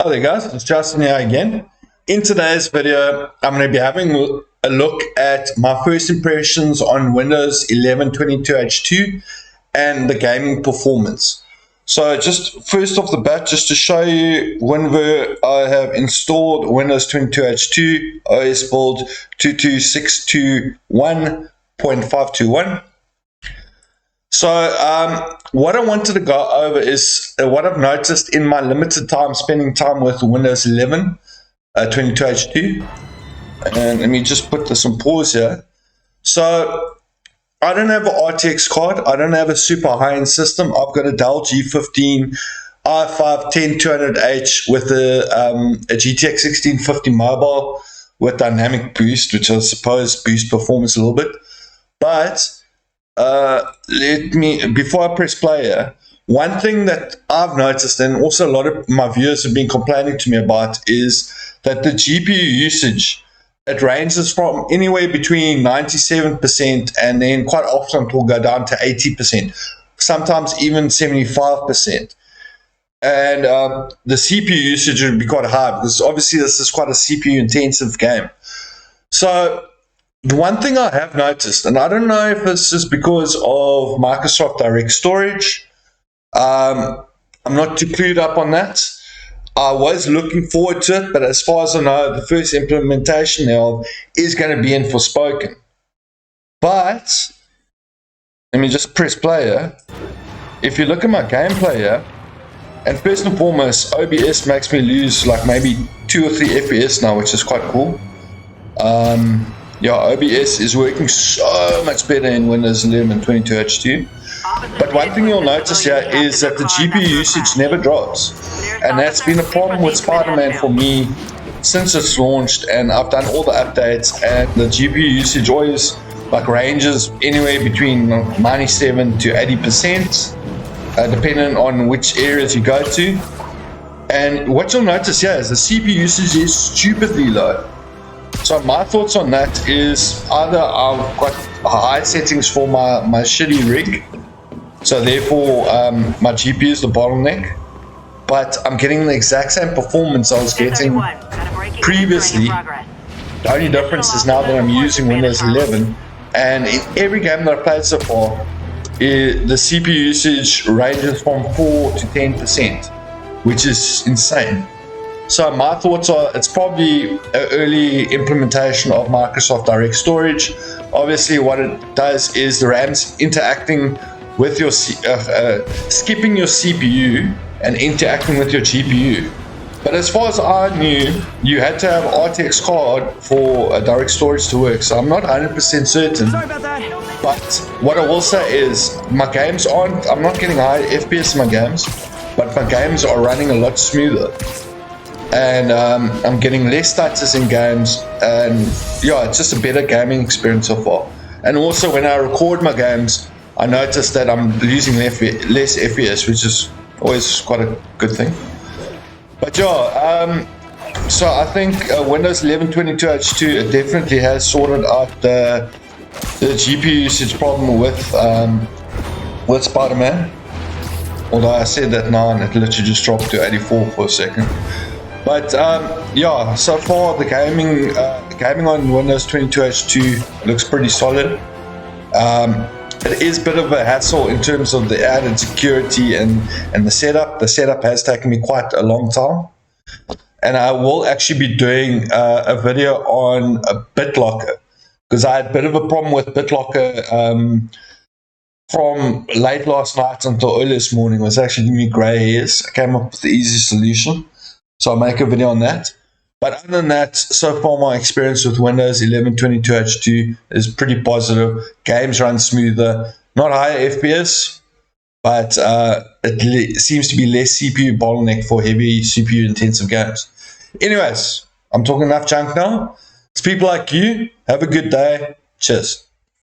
Oh, there guys, it's Justin here again. In today's video, I'm going to be having a look at my first impressions on Windows 11 22H2 and the gaming performance. So just first off the bat, just to show you, whenever I have installed Windows 22H2, OS build 22621.521. So what I wanted to go over is what I've noticed in my limited time spending time with Windows 11 22H2. And let me just put this on pause here. So I don't have an RTX card. I don't have a super high-end system. I've got a Dell G15 i5 10200H with a GTX 1650 mobile with dynamic boost, which I suppose boosts performance a little bit. But before I press play here, one thing that I've noticed, and also a lot of my viewers have been complaining to me about, is that the GPU usage, it ranges from anywhere between 97% and then quite often it will go down to 80%, sometimes even 75%. And the CPU usage would be quite high because obviously this is quite a CPU intensive game. So the one thing I have noticed, and I don't know if it's just because of Microsoft Direct Storage, I'm not too clued up on that. I was looking forward to it, but as far as I know, the first implementation now is going to be in Forspoken. But let me just press play here. If you look at my gameplay here, and first and foremost, OBS makes me lose like maybe 2 or 3 FPS now, which is quite cool. Yeah, OBS is working so much better in Windows 11 22H2. But one thing you'll notice here is that the GPU usage never drops. And that's been a problem with Spider-Man for me since it's launched, and I've done all the updates, and the GPU usage always ranges anywhere between 97 to 80%, depending on which areas you go to. And what you'll notice here is the CPU usage is stupidly low. So my thoughts on that is either I've got high settings for my shitty rig, so therefore my GPU is the bottleneck, but I'm getting the exact same performance I was getting previously. The only difference is now that I'm using Windows 11, and in every game that I've played so far, the CPU usage ranges from 4 to 10%, which is insane. So my thoughts are it's probably an early implementation of Microsoft Direct Storage. Obviously what it does is the RAM's interacting with your, skipping your CPU and interacting with your GPU. But as far as I knew, you had to have an RTX card for a Direct Storage to work. So I'm not 100% certain. Sorry about that. But what I will say is my games I'm not getting high FPS in my games, but my games are running a lot smoother. And I'm getting less stutters in games, and yeah, it's just a better gaming experience so far. And also when I record my games, I notice that I'm losing less FPS, which is always quite a good thing. But yeah, so I think Windows 11 22H2 it definitely has sorted out the GPU usage problem with Spider-Man. Although I said that now and it literally just dropped to 84 for a second. But yeah, so far the gaming on Windows 22H2 looks pretty solid. It is a bit of a hassle in terms of the added security and the setup. The setup has taken me quite a long time. And I will actually be doing a video on a BitLocker, because I had a bit of a problem with BitLocker from late last night until early this morning. It was actually giving me grey hairs. I came up with the easy solution. So I'll make a video on that. But other than that, so far my experience with Windows 11 22H2 is pretty positive. Games run smoother, not higher FPS, but it seems to be less CPU bottleneck for heavy CPU intensive games. Anyways, I'm talking enough junk now. It's people like you. Have a good day. Cheers.